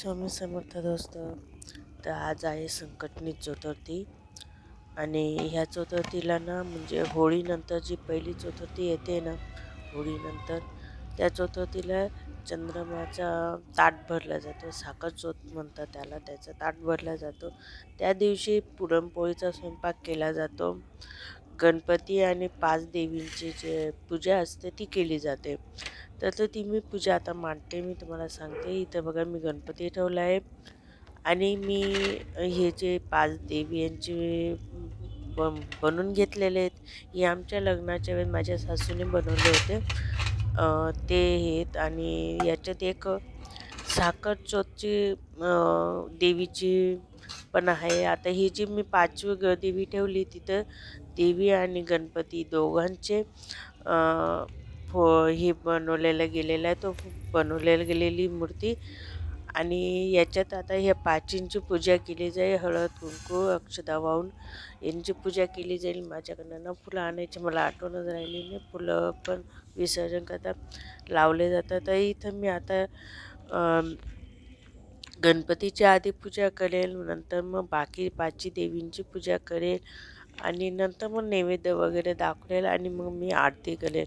स्वामी समर्थ दोस्त. तर आज आहे संकटनी चतुर्थी आणि ह्या चतुर्थीला ना म्हणजे होळीनंतर जी पहिली चतुर्थी येते ना, होळीनंतर त्या चतुर्थीला चंद्रमाचा ताट भरला जातो. साखर चौथ म्हणतात त्याला. त्याचा ताट भरला जातो. त्या दिवशी पुरणपोळीचा स्वयंपाक केला जातो. गणपती आणि 5 देवींची जे पूजा असते ती केली जाते. तर ती मी पूजा आता मांडते. मी तुम्हाला सांगते. इथं बघा मी गणपती ठेवला आहे आणि मी हे जे 5 देवी यांचे बनवून घेतलेले आहेत. हे आमच्या लग्नाच्या वेळेस माझ्या सासूने बनवले होते. ते आहेत आणि याच्यात एक साखर चौथची देवीची पण आहे. आता ही जी मी 5वी देवी ठेवली तिथं देवी आणि गणपती दोघांचे हे बनवलेलं गेलेलं आहे. तो बनवलेली गेलेली मूर्ती आणि याच्यात आता ह्या 5ची पूजा केली जाईल. हळद कुंकू अक्षता वाहून यांची पूजा केली जाईल. माझ्याकडनं ना फुलं आणायची मला आठवणच राहिली नाही. फुलं पण विसर्जन करतात लावले जातात. तर इथं मी आता गणपतीच्या आधी पूजा करेल, नंतर मग बाकी 5 देवींची पूजा करेल आणि नंतर मग नैवेद्य वगैरे दाखवेल आणि मग मी आरती करेल.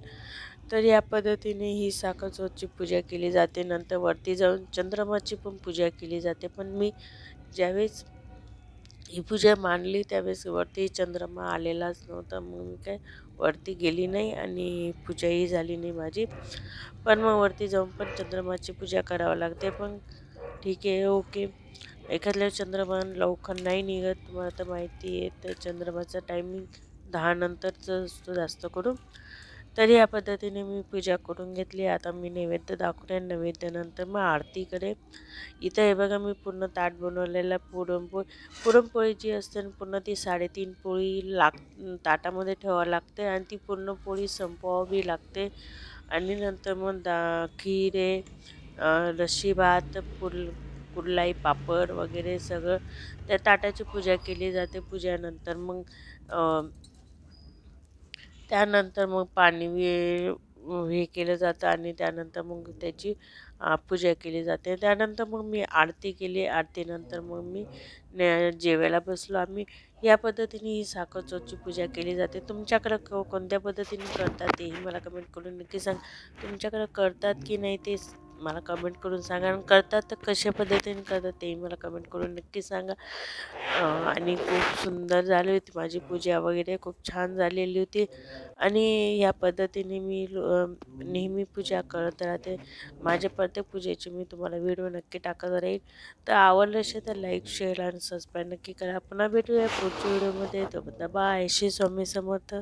तर या पद्धतीने ही साखर चौथची पूजा केली जाते. नंतर वरती जाऊन चंद्रमाची पण पूजा केली जाते. पण मी ज्यावेळेस ही पूजा मांडली त्यावेळेस वरती चंद्रमा आलेलाच नव्हता. मग मी काय वरती गेली नाही आणि पूजाही झाली नाही माझी. पण मग वरती जाऊन पण चंद्रमाची पूजा करावी लागते. पण ठीक आहे, ओके. एखाद्या चंद्रमा लवकर नाही निघत. तुम्हाला तर माहिती आहे. तर चंद्रमाचा टायमिंग 10 नंतरचं असतो जास्त करून. तर या पद्धतीने मी पूजा करून घेतली. आता मी नैवेद्य दाखवते. नैवेद्यानंतर मग आरती करेन. इथं हे बघा मी पूर्ण ताट बनवलेला पुरणपोळी जी असते ना पूर्ण ती 3.5 पोळी ताटामध्ये ठेवावं लागते आणि ती पूर्ण पोळी संपवावी लागते. आणि नंतर मग खीर आहे, लस्सी भात, कुर्लाई पापड वगैरे सगळं त्या ताटाची पूजा केली जाते. पूजानंतर मग त्यानंतर मग पाणी हे केलं जातं आणि त्यानंतर मग त्याची पूजा केली जाते. त्यानंतर मग मी आरती केली. आरतीनंतर मग मी जेवायला बसलो आम्ही. या पद्धतीने ही साखर चौथची पूजा केली जाते. तुमच्याकडं कोणत्या पद्धतीने करतात तेही मला कमेंट करून नक्की सांग. तुमच्याकडं करतात की नाही ते मला कमेंट करून सांगा. आणि करतात तर कशा पद्धतीने करतात तेही मला कमेंट करून नक्की सांगा. आणि खूप सुंदर झाली होती माझी पूजा वगैरे. खूप छान झालेली होती आणि ह्या पद्धतीने मी नेहमी पूजा करत राहते. माझ्या प्रत्येक पूजेची मी तुम्हाला व्हिडिओ नक्की टाकत राहील. तर आवडलं असेल तर लाईक शेअर आणि सबस्क्राईब नक्की करा. पुन्हा भेटूया पुढच्या व्हिडिओमध्ये. तोपर्यंत बाय. श्री स्वामी समर्थ.